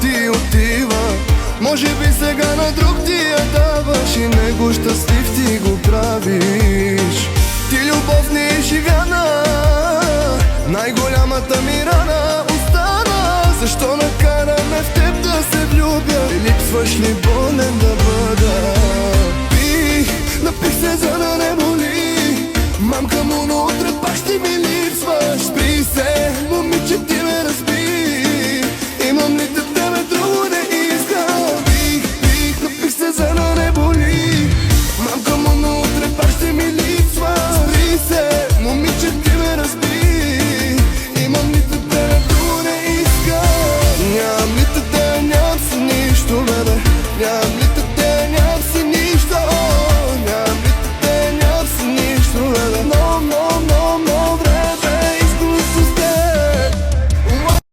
ти отива. Може би сега на друг ти я даваш и него щастлив ти го правиш. Ти любов не е живяна, най-голямата ми рана остана. Защо накараме в теб да се влюбя? Липсваш ли болен да бъда? Напих се за да не боли, мамка му, но утре пак ще ми липсваш.